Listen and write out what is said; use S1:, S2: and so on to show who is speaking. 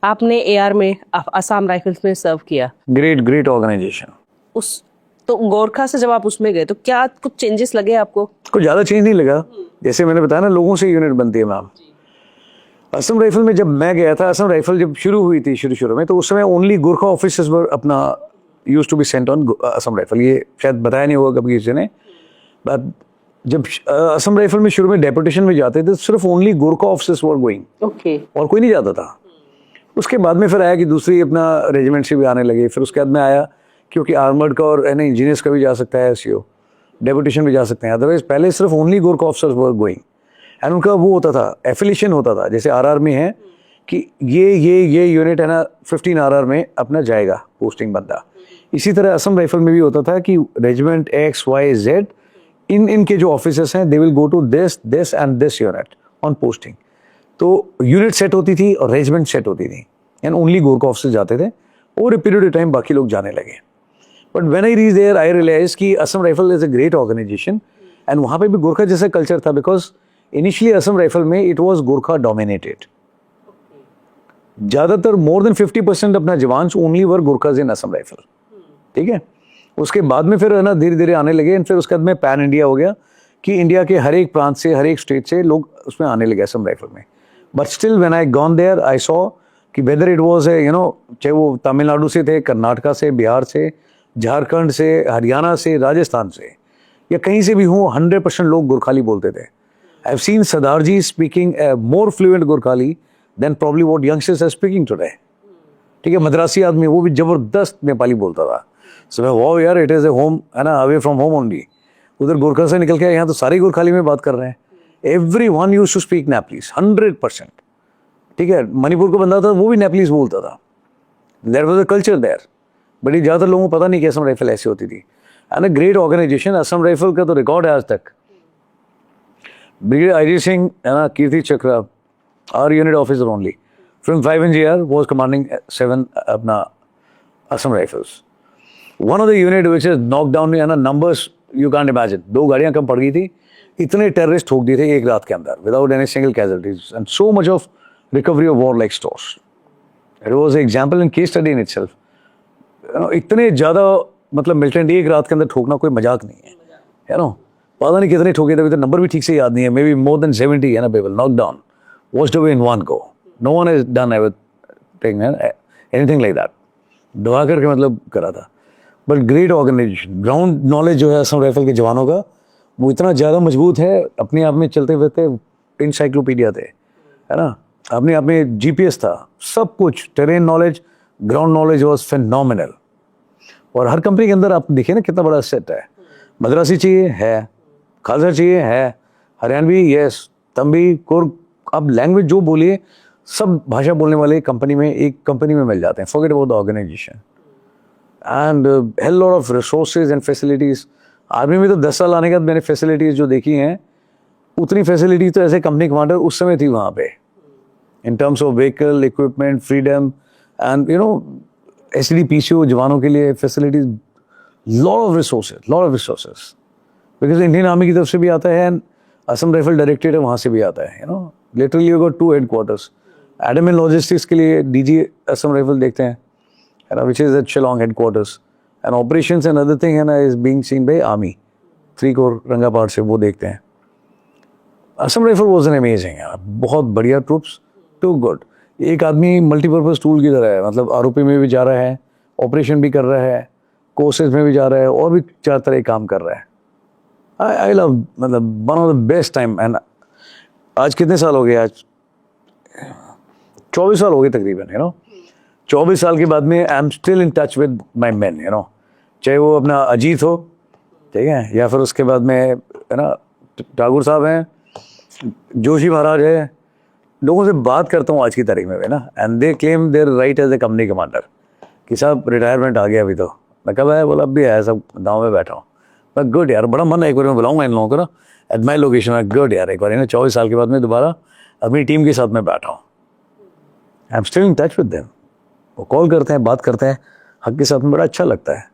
S1: आपने एआर में असम राइफल्स में सर्व किया।
S2: Great organisation.
S1: उस तो गोरखा से जब आप उसमें गए तो क्या कुछ चेंजेस लगे आपको?
S2: कुछ ज़्यादा चेंज नहीं लगा, जैसे मैंने बताया ना, लोगों से यूनिट बनती है मैम। असम राइफल में जब मैं गया था, असम राइफल जब शुरू हुई थी शुरू में, तो उस समय ओनली गोरखा ऑफिसर्स वर अपना use to be sent on Assam rifle. ये शायद बताया नहीं होगा कभी किसी ने, बट जब असम राइफल में शुरू में डेपुटेशन में जाते थे, सिर्फ only Gorkha officers were going,
S1: okay.
S2: और कोई नहीं जाता था। उसके बाद में फिर आया कि दूसरी अपना रेजिमेंट से भी आने लगे। फिर उसके बाद में आया क्योंकि आर्मर्ड का और इंजीनियर्स का भी जा सकता है, एससीओ डेपुटेशन भी जा सकते हैं। अदरवाइज पहले सिर्फ only Gorkha officers were going, and उनका वो होता था, एफिलिएशन होता था। जैसे आरआर में है कि ये यूनिट है ना 15 आरआर में अपना जाएगा पोस्टिंग बंदा। इसी तरह असम राइफल में भी होता था कि रेजिमेंट एक्स वाई जेड इनके जो ऑफिसर्स हैं, they will go to this and this unit on posting. तो यूनिट सेट होती थी और रेजिमेंट सेट होती थी, एंड ओनली गोरखा ऑफिसर जाते थे। Over a period of time बाकी लोग जाने लगे। But when I reach there I realise कि Assam rifle is a great organisation, and वहाँ पे भी गोरखा जैसा कल्चर था, बिकॉज इनिशियली असम राइफल में इट वाज गोरखा डोमिनेटेड। ज़्यादातर मोर देन 50% अपना jawans only were Gorkhas in Assam rifle, ठीक है। उसके बाद में फिर है ना धीरे धीरे आने लगे, एंड फिर उसके बाद में पैन इंडिया हो गया कि इंडिया के हर एक प्रांत से, हर एक स्टेट से लोग उसमें आने लगे असम राइफल में। But still when I gone there I saw कि वेदर इट वाज चाहे वो तमिलनाडु से थे, कर्नाटका से, बिहार से, झारखंड से, हरियाणा से, राजस्थान से, या कहीं से भी हो, 100% लोग गोरखाली बोलते थे। I have seen Sardar ji speaking more fluent Gorkhali then probably what youngsters are speaking today, ठीक है। मद्रासी आदमी, वो भी जबरदस्त नेपाली बोलता था। सो मैं वाओ यार, इट इज़ ए होम, है ना, अवे फ्रॉम होम ओनली। उधर गोरखा से निकल के यहाँ तो सारे गोरखाली में बात कर रहे हैं। Everyone used to speak Nepalese 100%, ठीक है। मणिपुर का बंदा था, वो भी नेपलीज बोलता था। There was a culture there, but ये ज़्यादातर लोगों को पता नहीं कि असम राइफल ऐसी होती थी। And a great organisation. Assam rifle का तो रिकॉर्ड है आज तक। ब्रिगेडियर अजय सिंह, है ना, Kirti Chakra, our unit officer only from 5NGR was commanding 7 अपना Assam rifles. One of the unit which is knock down, है ना, नंबर्स यू कैंट इमेजिन। 2 गाड़ियाँ कम पड़ गई थी, इतने टेररिस्ट ठोक दिए थे एक रात के अंदर without any single casualties, and so much of recovery of war like stores. It was example in case study in itself. इतने ज़्यादा मतलब मिलिटेंट एक रात के अंदर ठोकना कोई मजाक नहीं है, है ना। पता नहीं कितने ठोके थे, अभी तो नंबर भी ठीक से याद नहीं है। मे बी मोर देन 70, है ना, people knock down, washed away in one go. No one has done everything, anything like that. दवा करके मतलब करा था। But great organisation. Ground knowledge जो है असम राइफल के जवानों का, वो इतना ज़्यादा मजबूत है, अपने आप में चलते फिरते इंसाइक्लोपीडिया थे, है ना। अपने आप में GPS था, सब कुछ, terrain knowledge, ground knowledge was phenomenal. और हर कंपनी के अंदर आप देखिए ना कितना बड़ा सेट है। मद्रासी चाहिए है, खालसा चाहिए है, हरियाणवी यस, तंबी, कुर्ग, अब लैंग्वेज जो बोलिए, सब भाषा बोलने वाले कंपनी में, एक कंपनी में मिल जाते हैं। Forget about the organisation and hell lot of resources and facilities. Army में तो 10 साल आने के बाद मैंने फैसिलिटीज़ जो देखी हैं, उतनी फैसिलिटीज तो ऐसे कंपनी कमांडर उस समय थी वहाँ पे, in terms of vehicle, equipment, freedom and SDPCO जवानों के लिए facilities, lot of resources, because Indian army की तरफ से भी आता है एंड असम राइफल डायरेक्टरेट वहाँ से भी आता है। Literally you got 2 headquarters. Adm and logistics के लिए DG असम राइफल देखते हैं, है ना, which is at Shillong headquarters, and operations and other thing, है ना, is being seen by army 3 corps Rangapat से, वो देखते हैं। Assam rifle was an amazing, बहुत बढ़िया ट्रूप्स, टू गुड। एक आदमी मल्टीपर्पज़ टूल की तरह है, मतलब ROP में भी जा रहा है, ऑपरेशन भी कर रहा है, कोर्सेज में भी जा रहा है, और भी 4 तरह काम कर रहा है। आई लव, मतलब one of the best time. And आज कितने साल हो गए? आज 24 साल हो गए तकरीबन, 24 साल के बाद में I am still in touch with my man, चाहे वो अपना अजीत हो, ठीक है, या फिर उसके बाद में, है ना, ठाकुर साहब हैं, जोशी महाराज है। लोगों से बात करता हूँ आज की तारीख में भी ना, and they claim their right as a company commander कि साहब रिटायरमेंट आ गया अभी तो। मैं कब आया? बोला अब भी आया, सब गाँव में बैठा हूँ। मैं गुड यार, बड़ा मन है, एक बार मैं बुलाऊंगा इन लोगों को ना एट माई लोकेशन में। गुड यार, एक बार 24 साल के बाद में दोबारा अपनी टीम के साथ में बैठा हूँ। I am still in touch with them. वो कॉल करते हैं, बात करते हैं, हक के साथ में, बड़ा अच्छा लगता है।